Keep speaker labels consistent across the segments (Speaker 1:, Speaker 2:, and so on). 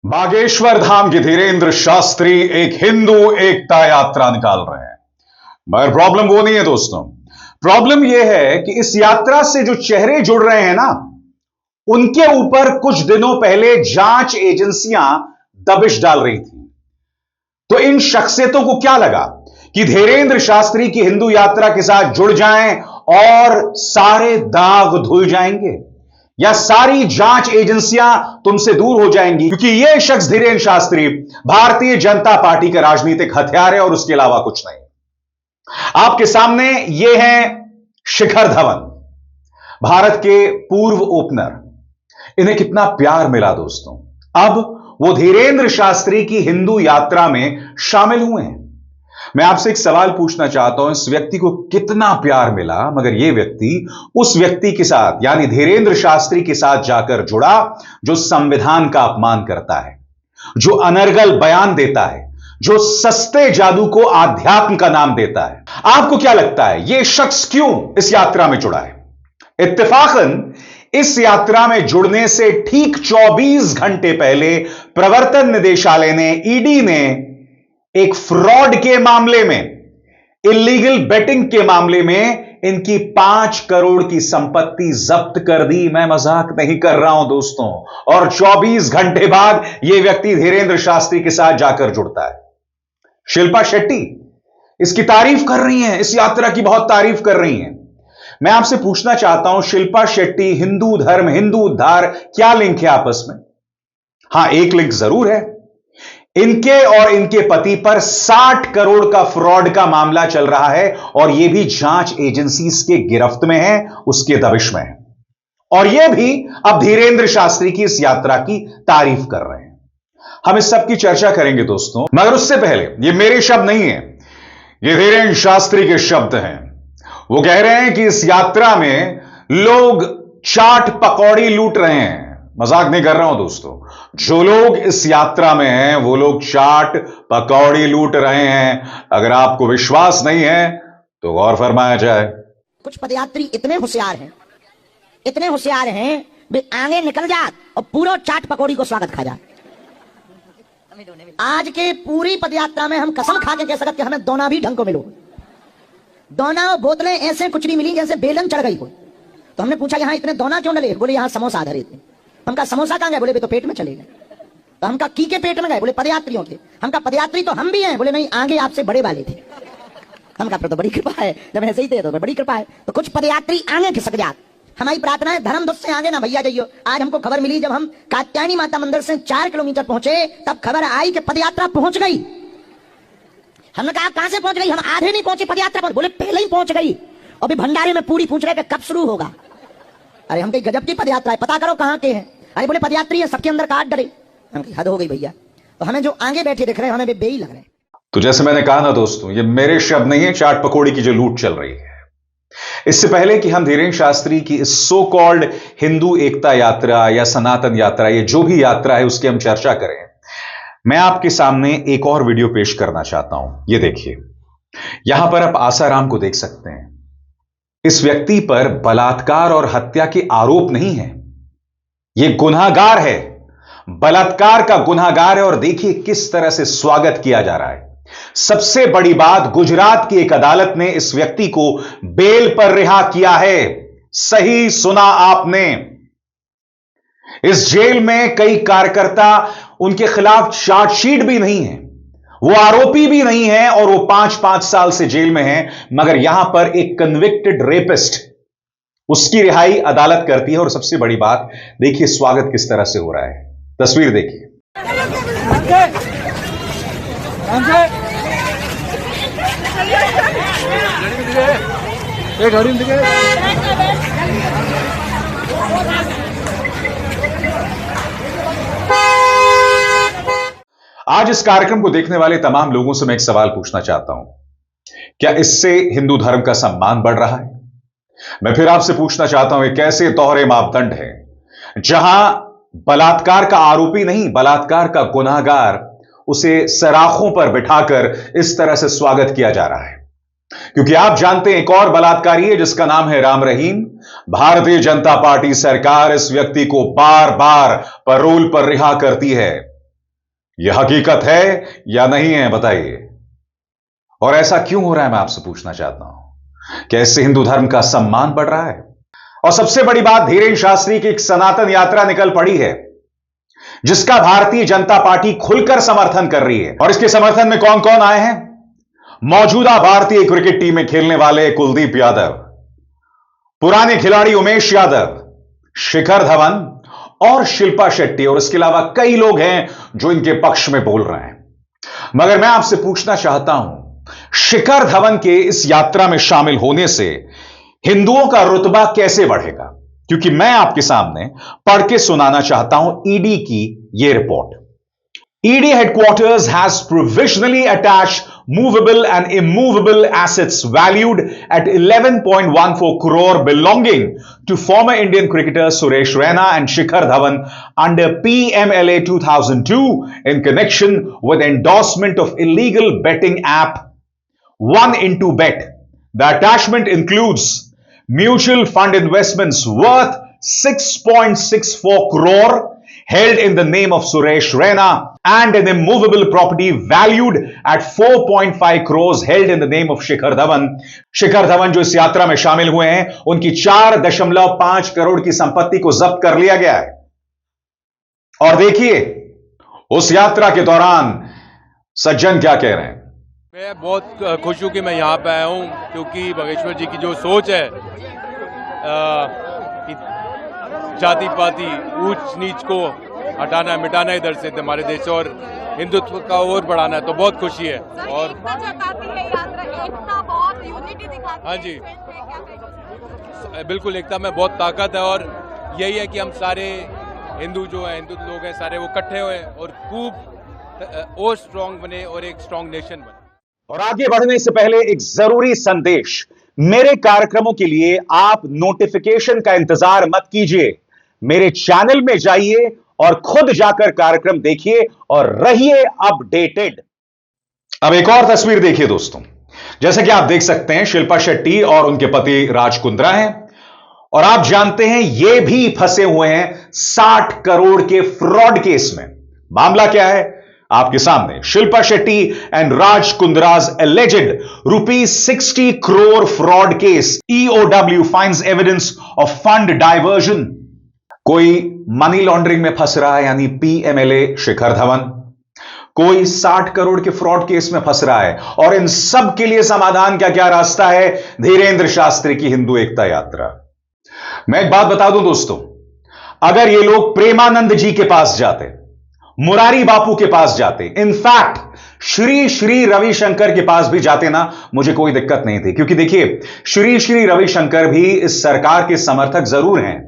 Speaker 1: बागेश्वर धाम के धीरेन्द्र शास्त्री एक हिंदू एकता यात्रा निकाल रहे हैं। मगर प्रॉब्लम वो नहीं है दोस्तों। प्रॉब्लम यह है कि इस यात्रा से जो चेहरे जुड़ रहे हैं ना, उनके ऊपर कुछ दिनों पहले जांच एजेंसियां दबिश डाल रही थी। तो इन शख्सियतों को क्या लगा कि धीरेन्द्र शास्त्री की हिंदू यात्रा के साथ जुड़ जाएं और सारे दाग धुल जाएंगे, या सारी जांच एजेंसियां तुमसे दूर हो जाएंगी, क्योंकि यह शख्स धीरेन्द्र शास्त्री भारतीय जनता पार्टी का राजनीतिक हथियार है और उसके अलावा कुछ नहीं। आपके सामने यह है शिखर धवन, भारत के पूर्व ओपनर। इन्हें कितना प्यार मिला दोस्तों। अब वो धीरेन्द्र शास्त्री की हिंदू यात्रा में शामिल हुए हैं। मैं आपसे एक सवाल पूछना चाहता हूं, इस व्यक्ति को कितना प्यार मिला, मगर यह व्यक्ति उस व्यक्ति के साथ यानी धीरेन्द्र शास्त्री के साथ जाकर जुड़ा जो संविधान का अपमान करता है, जो अनर्गल बयान देता है, जो सस्ते जादू को आध्यात्म का नाम देता है। आपको क्या लगता है यह शख्स क्यों इस यात्रा में जुड़ा है? इत्तेफाकन इस यात्रा में जुड़ने से ठीक 24 घंटे पहले प्रवर्तन निदेशालय ने, ईडी ने एक फ्रॉड के मामले में, इलीगल बेटिंग के मामले में इनकी 5 करोड़ की संपत्ति जब्त कर दी। मैं मजाक नहीं कर रहा हूं दोस्तों। और 24 घंटे बाद यह व्यक्ति धीरेन्द्र शास्त्री के साथ जाकर जुड़ता है। शिल्पा शेट्टी इसकी तारीफ कर रही हैं, इस यात्रा की बहुत तारीफ कर रही हैं। मैं आपसे पूछना चाहता हूं, शिल्पा शेट्टी, हिंदू धर्म, हिंदू उद्धार, क्या लिंक है आपस में? हां, एक लिंक जरूर है। इनके और इनके पति पर 60 करोड़ का फ्रॉड का मामला चल रहा है और यह भी जांच एजेंसीज के गिरफ्त में है, उसके दबिश में है। और यह भी अब धीरेन्द्र शास्त्री की इस यात्रा की तारीफ कर रहे हैं। हम इस सब की चर्चा करेंगे दोस्तों, मगर उससे पहले, ये मेरे शब्द नहीं है, ये धीरेन्द्र शास्त्री के शब्द हैं। वो कह रहे हैं कि इस यात्रा में लोग चाट पकौड़ी लूट रहे हैं। मजाक नहीं कर रहा हूं दोस्तों। जो लोग इस यात्रा में हैं वो लोग चाट पकौड़ी लूट रहे हैं। अगर आपको विश्वास नहीं है तो गौर फरमाया जाए।
Speaker 2: कुछ पदयात्री इतने होशियार हैं वे आगे निकल जात और पूरा चाट पकौड़ी को स्वागत खा जात। आज के पूरी पदयात्रा में हम कसम खा के कह सकते हमें दोना भी ढंग को मिलो। दोना और बोतलें ऐसे कुछ नहीं मिली जैसे बेलन चढ़ गई हो। तो हमने पूछा यहां इतने दोना क्यों डले? बोले यहां समोसा आधारित थे। हमका समोसा कहां गए? बोले तो पेट में चले गए। तो हमका की के पेट में गए? बोले पदयात्रियों के। हमका पदयात्री तो हम भी हैं? बोले नहीं, आगे आपसे बड़े वाले थे। हमका तो बड़ी कृपा है, जब ऐसे ही थे तो बड़ी कृपा है। तो कुछ पदयात्री आगे खिसक जात। हमारी प्रार्थना है धर्म दुष्ट से आगे ना भैया जाइयो। आज हमको खबर मिली, जब हम कात्यायनी माता मंदिर से 4 किलोमीटर पहुंचे तब खबर आई कि पदयात्रा पहुंच गई। हमने कहा कहां से पहुंच गई? हम आधे नहीं पहुंचे पदयात्रा पर। बोले पहले ही पहुंच गई। अभी भंडारे में पूरी पूछ रहे कि कब शुरू होगा। अरे हम कहीं गजब की पदयात्रा है, पता करो कहां के हैं। अरे बोले पदयात्री है, सबके अंदर काट डरे। हम कहीं हद हो गई भैया। तो हमें जो आगे बैठे दिख रहे हैं हमें बेई लग रहे हैं।
Speaker 1: तो जैसे मैंने कहा ना दोस्तों, ये मेरे शब्द नहीं है, चाट पकौड़ी की जो लूट चल रही है। इससे पहले कि हम धीरेन्द्र शास्त्री की इस सो कॉल्ड हिंदू एकता यात्रा या सनातन यात्रा, ये जो भी यात्रा है उसकी हम चर्चा करें, मैं आपके सामने एक और वीडियो पेश करना चाहता हूं। ये देखिए, यहां पर आप आसाराम को देख सकते हैं। इस व्यक्ति पर बलात्कार और हत्या के आरोप नहीं है, यह गुनहगार है, बलात्कार का गुनहगार है। और देखिए किस तरह से स्वागत किया जा रहा है। सबसे बड़ी बात, गुजरात की एक अदालत ने इस व्यक्ति को बेल पर रिहा किया है। सही सुना आपने। इस जेल में कई कार्यकर्ता, उनके खिलाफ चार्जशीट भी नहीं है, वो आरोपी भी नहीं है और वो 5-5 साल से जेल में है। मगर यहां पर एक कन्विक्टेड रेपिस्ट, उसकी रिहाई अदालत करती है। और सबसे बड़ी बात देखिए स्वागत किस तरह से हो रहा है। तस्वीर देखिए। आज इस कार्यक्रम को देखने वाले तमाम लोगों से मैं एक सवाल पूछना चाहता हूं, क्या इससे हिंदू धर्म का सम्मान बढ़ रहा है? मैं फिर आपसे पूछना चाहता हूं, एक ऐसे दोहरे मापदंड है जहां बलात्कार का आरोपी नहीं, बलात्कार का गुनहगार, उसे सराखों पर बिठाकर इस तरह से स्वागत किया जा रहा है। क्योंकि आप जानते हैं एक और बलात्कारी है जिसका नाम है राम रहीम। भारतीय जनता पार्टी सरकार इस व्यक्ति को बार बार पैरोल पर रिहा करती है। यह हकीकत है या नहीं है, बताइए। और ऐसा क्यों हो रहा है, मैं आपसे पूछना चाहता हूं। क्या इससे हिंदू धर्म का सम्मान बढ़ रहा है? और सबसे बड़ी बात, धीरेन्द्र शास्त्री की एक सनातन यात्रा निकल पड़ी है जिसका भारतीय जनता पार्टी खुलकर समर्थन कर रही है। और इसके समर्थन में कौन कौन आए हैं? मौजूदा भारतीय क्रिकेट टीम में खेलने वाले कुलदीप यादव, पुराने खिलाड़ी उमेश यादव, शिखर धवन और शिल्पा शेट्टी, और इसके अलावा कई लोग हैं जो इनके पक्ष में बोल रहे हैं। मगर मैं आपसे पूछना चाहता हूं, शिखर धवन के इस यात्रा में शामिल होने से हिंदुओं का रुतबा कैसे बढ़ेगा? क्योंकि मैं आपके सामने पढ़ के सुनाना चाहता हूं ईडी की यह report. ED headquarters has provisionally attached movable and immovable assets valued at 11.14 crore belonging to former Indian cricketers Suresh Raina and Shikhar Dhawan under PMLA 2002 in connection with endorsement of illegal betting app 1xBet. The attachment includes mutual fund investments worth 6.64 crore held in the name of Suresh Raina and an immovable property valued at 4.5 crores held in the name of Shikhar Dhawan. Shikhar Dhawan जो इस यात्रा में शामिल हुए हैं, उनकी 4.5 करोड़ की संपत्ति को जब्त कर लिया गया है। और देखिए उस यात्रा के दौरान सज्जन क्या कह रहे हैं।
Speaker 3: मैं बहुत खुश हूं कि मैं यहाँ पे आया हूँ, क्योंकि बागेश्वर जी की जो सोच है कि जाति पाति ऊंच नीच को हटाना मिटाना इधर से हमारे देश से और हिंदुत्व का और बढ़ाना है, तो बहुत खुशी है। और हाँ जी, बिल्कुल एकता में बहुत ताकत है और यही है कि हम सारे हिंदू जो हैं, हिंदू लोग हैं सारे, वो इकट्ठे हुए और खूब और स्ट्रांग बने और एक स्ट्रांग नेशन बने।
Speaker 1: और आगे बढ़ने से पहले एक जरूरी संदेश, मेरे कार्यक्रमों के लिए आप नोटिफिकेशन का इंतजार मत कीजिए, मेरे चैनल में जाइए और खुद जाकर कार्यक्रम देखिए और रहिए अपडेटेड। अब एक और तस्वीर देखिए दोस्तों, जैसे कि आप देख सकते हैं शिल्पा शेट्टी और उनके पति राज कुंद्रा हैं, और आप जानते हैं ये भी फंसे हुए हैं 60 करोड़ के फ्रॉड केस में। मामला क्या है आपके सामने, Shilpa Shetty and Raj Kundra's alleged ₹60 crore fraud case, EOW finds evidence of fund diversion। कोई मनी लॉन्ड्रिंग में फंस रहा है यानी PMLA शिखर धवन, कोई 60 करोड़ के फ्रॉड केस में फंस रहा है, और इन सब के लिए समाधान क्या क्या रास्ता है? धीरेन्द्र शास्त्री की हिंदू एकता यात्रा। मैं एक बात बता दूं दोस्तों, अगर ये लोग प्रेमानंद जी के पास जाते, मुरारी बापू के पास जाते, इनफैक्ट श्री श्री रविशंकर के पास भी जाते ना, मुझे कोई दिक्कत नहीं थी। क्योंकि देखिए श्री श्री रविशंकर भी इस सरकार के समर्थक जरूर हैं,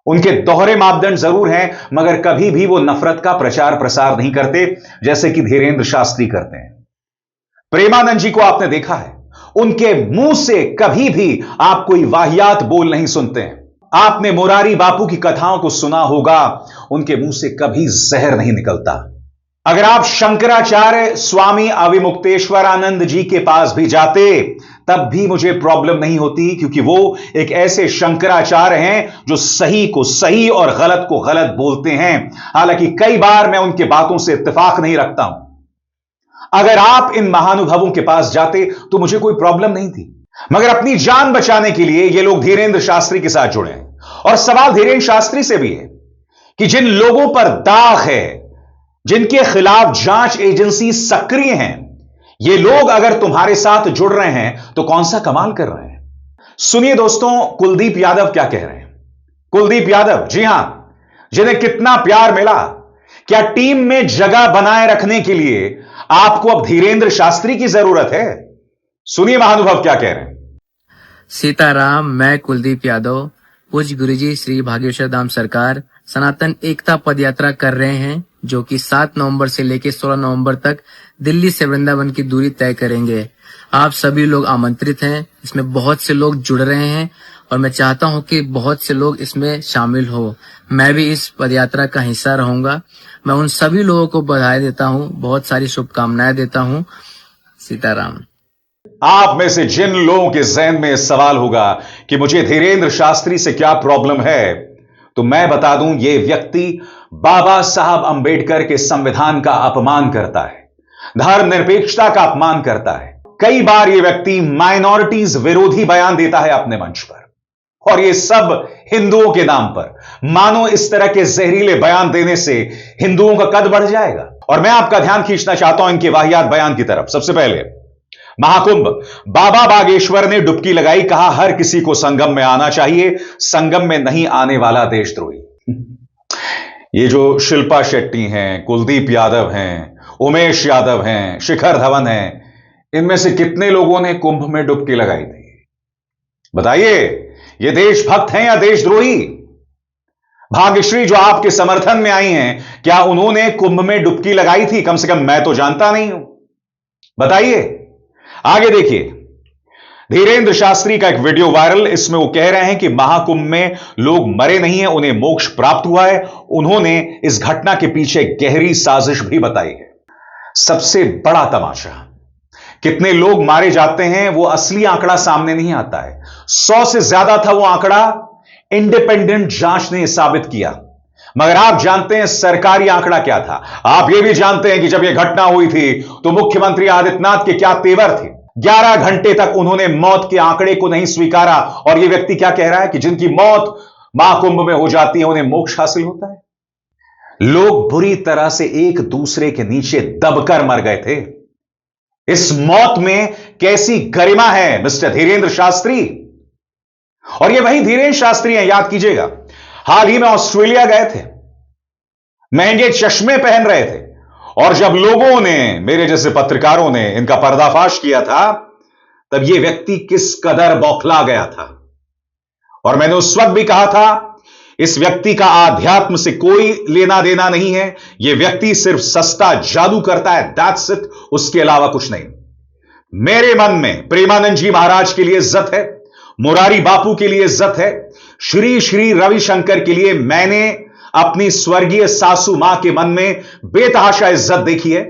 Speaker 1: उनके दोहरे मापदंड जरूर हैं, मगर कभी भी वो नफरत का प्रचार प्रसार नहीं करते जैसे कि धीरेन्द्र शास्त्री करते हैं। प्रेमानंद जी को आपने देखा है, उनके मुंह से कभी भी आप कोई वाहियात बोल नहीं सुनते हैं। आपने मुरारी बापू की कथाओं को सुना होगा, उनके मुंह से कभी जहर नहीं निकलता। अगर आप शंकराचार्य स्वामी अविमुक्तेश्वरानंद जी के पास भी जाते तब भी मुझे प्रॉब्लम नहीं होती, क्योंकि वो एक ऐसे शंकराचार्य हैं जो सही को सही और गलत को गलत बोलते हैं। हालांकि कई बार मैं उनके बातों से इत्तेफाक नहीं रखता हूं। अगर आप इन महानुभावों के पास जाते तो मुझे कोई प्रॉब्लम नहीं थी, मगर अपनी जान बचाने के लिए ये लोग धीरेन्द्र शास्त्री के साथ जुड़े हैं। और सवाल धीरेन्द्र शास्त्री से भी है कि जिन लोगों पर दाग है, जिनके खिलाफ जांच एजेंसी सक्रिय हैं, ये लोग अगर तुम्हारे साथ जुड़ रहे हैं तो कौन सा कमाल कर रहे हैं? सुनिए दोस्तों, कुलदीप यादव क्या कह रहे हैं। कुलदीप यादव, जी हां, जिन्हें कितना प्यार मिला, क्या टीम में जगह बनाए रखने के लिए आपको अब धीरेन्द्र शास्त्री की जरूरत है? सुनिए महानुभव क्या कह रहे हैं।
Speaker 4: सीताराम, मैं कुलदीप यादव, पूज्य गुरुजी श्री भागेश्वर धाम सरकार सनातन एकता पदयात्रा कर रहे हैं, जो कि 7 नवंबर से लेकर 16 नवंबर तक दिल्ली से वृंदावन की दूरी तय करेंगे। आप सभी लोग आमंत्रित हैं, इसमें बहुत से लोग जुड़ रहे हैं और मैं चाहता हूं कि बहुत से लोग इसमें शामिल हो। मैं भी इस पदयात्रा का हिस्सा रहूंगा। मैं उन सभी लोगों को बधाई देता हूं, बहुत सारी शुभकामनाएं देता हूं। सीताराम।
Speaker 1: आप में से जिन लोगों के जहन में सवाल होगा कि मुझे धीरेन्द्र शास्त्री से क्या प्रॉब्लम है, तो मैं बता दूं, यह व्यक्ति बाबा साहब अंबेडकर के संविधान का अपमान करता है, धर्मनिरपेक्षता का अपमान करता है। कई बार यह व्यक्ति माइनॉरिटीज विरोधी बयान देता है अपने मंच पर, और यह सब हिंदुओं के नाम पर। मानो इस तरह के जहरीले बयान देने से हिंदुओं का कद बढ़ जाएगा। और मैं आपका ध्यान खींचना चाहता हूं इनके वाहियात बयान की तरफ। सबसे पहले महाकुंभ, बाबा बागेश्वर ने डुबकी लगाई, कहा हर किसी को संगम में आना चाहिए, संगम में नहीं आने वाला देशद्रोही। ये जो शिल्पा शेट्टी हैं, कुलदीप यादव हैं, उमेश यादव हैं, शिखर धवन हैं, इनमें से कितने लोगों ने कुंभ में डुबकी लगाई थी? बताइए, ये देशभक्त हैं या देशद्रोही? भाग्यश्री जो आपके समर्थन में आई हैं, क्या उन्होंने कुंभ में डुबकी लगाई थी? कम से कम मैं तो जानता नहीं हूं। बताइए। आगे देखिए, धीरेंद्र शास्त्री का एक वीडियो वायरल, इसमें वो कह रहे हैं कि महाकुंभ में लोग मरे नहीं हैं, उन्हें मोक्ष प्राप्त हुआ है। उन्होंने इस घटना के पीछे गहरी साजिश भी बताई है। सबसे बड़ा तमाशा, कितने लोग मारे जाते हैं वो असली आंकड़ा सामने नहीं आता है। 100 से ज्यादा था वो आंकड़ा, इंडिपेंडेंट जांच ने साबित किया। मगर आप जानते हैं सरकारी आंकड़ा क्या था? आप ये भी जानते हैं कि जब यह घटना हुई थी तो मुख्यमंत्री आदित्यनाथ के क्या तेवर थे। 11 घंटे तक उन्होंने मौत के आंकड़े को नहीं स्वीकारा, और यह व्यक्ति क्या कह रहा है कि जिनकी मौत महाकुंभ में हो जाती है उन्हें मोक्ष हासिल होता है। लोग बुरी तरह से एक दूसरे के नीचे दबकर मर गए थे। इस मौत में कैसी गरिमा है मिस्टर धीरेंद्र शास्त्री। और ये वही धीरेंद्र शास्त्री हैं, याद कीजिएगा, हाल ही में ऑस्ट्रेलिया गए थे, महंगे चश्मे पहन रहे थे, और जब लोगों ने, मेरे जैसे पत्रकारों ने इनका पर्दाफाश किया था, तब यह व्यक्ति किस कदर बौखला गया था। और मैंने उस वक्त भी कहा था, इस व्यक्ति का आध्यात्म से कोई लेना देना नहीं है, यह व्यक्ति सिर्फ सस्ता जादू करता है, दैट्स इट, उसके अलावा कुछ नहीं। मेरे मन में प्रेमानंद जी महाराज के लिए इज्जत है, मुरारी बापू के लिए इज्जत है, श्री श्री रविशंकर के लिए मैंने अपनी स्वर्गीय सासू मां के मन में बेतहाशा इज्जत देखी है।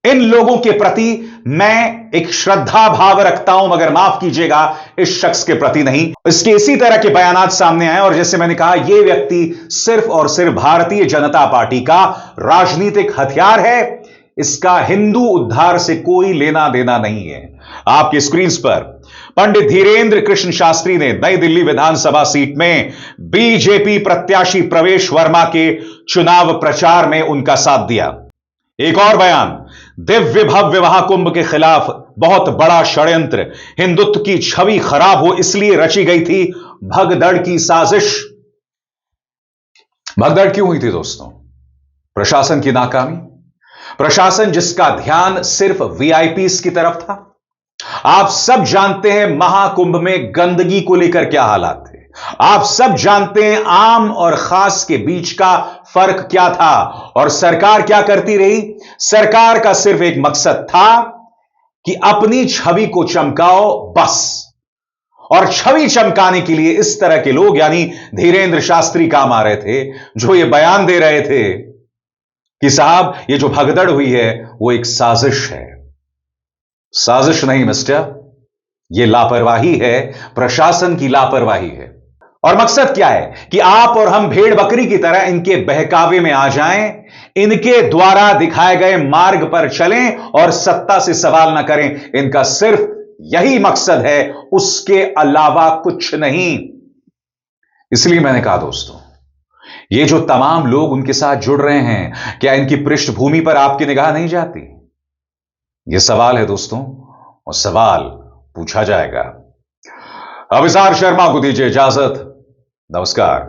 Speaker 1: इन लोगों के प्रति मैं एक श्रद्धा भाव रखता हूं, मगर माफ कीजिएगा, इस शख्स के प्रति नहीं। इसके इसी तरह के बयानात सामने आए, और जैसे मैंने कहा, यह व्यक्ति सिर्फ और सिर्फ भारतीय जनता पार्टी का राजनीतिक हथियार है। इसका हिंदू उद्धार से कोई लेना देना नहीं है। आपकी स्क्रीन पर पंडित धीरेंद्र कृष्ण शास्त्री ने नई दिल्ली विधानसभा सीट में बीजेपी प्रत्याशी प्रवेश वर्मा के चुनाव प्रचार में उनका साथ दिया। एक और बयान, दिव्य भव्य महाकुंभ के खिलाफ बहुत बड़ा षड्यंत्र, हिंदुत्व की छवि खराब हो इसलिए रची गई थी भगदड़ की साजिश। भगदड़ क्यों हुई थी दोस्तों? प्रशासन की नाकामी, प्रशासन जिसका ध्यान सिर्फ वीआईपीज की तरफ था। आप सब जानते हैं महाकुंभ में गंदगी को लेकर क्या हालात थे। आप सब जानते हैं आम और खास के बीच का फर्क क्या था, और सरकार क्या करती रही। सरकार का सिर्फ एक मकसद था कि अपनी छवि को चमकाओ, बस। और छवि चमकाने के लिए इस तरह के लोग, यानी धीरेंद्र शास्त्री, काम आ रहे थे, जो ये बयान दे रहे थे कि साहब ये जो भगदड़ हुई है वो एक साजिश है। साजिश नहीं मिस्टर, यह लापरवाही है, प्रशासन की लापरवाही है। और मकसद क्या है कि आप और हम भेड़ बकरी की तरह इनके बहकावे में आ जाएं, इनके द्वारा दिखाए गए मार्ग पर चलें और सत्ता से सवाल ना करें। इनका सिर्फ यही मकसद है, उसके अलावा कुछ नहीं। इसलिए मैंने कहा दोस्तों, ये जो तमाम लोग उनके साथ जुड़ रहे हैं, क्या इनकी पृष्ठभूमि पर आपकी निगाह नहीं जाती? यह सवाल है दोस्तों, और सवाल पूछा जाएगा। अभिसार शर्मा को दीजिए इजाजत। नमस्कार।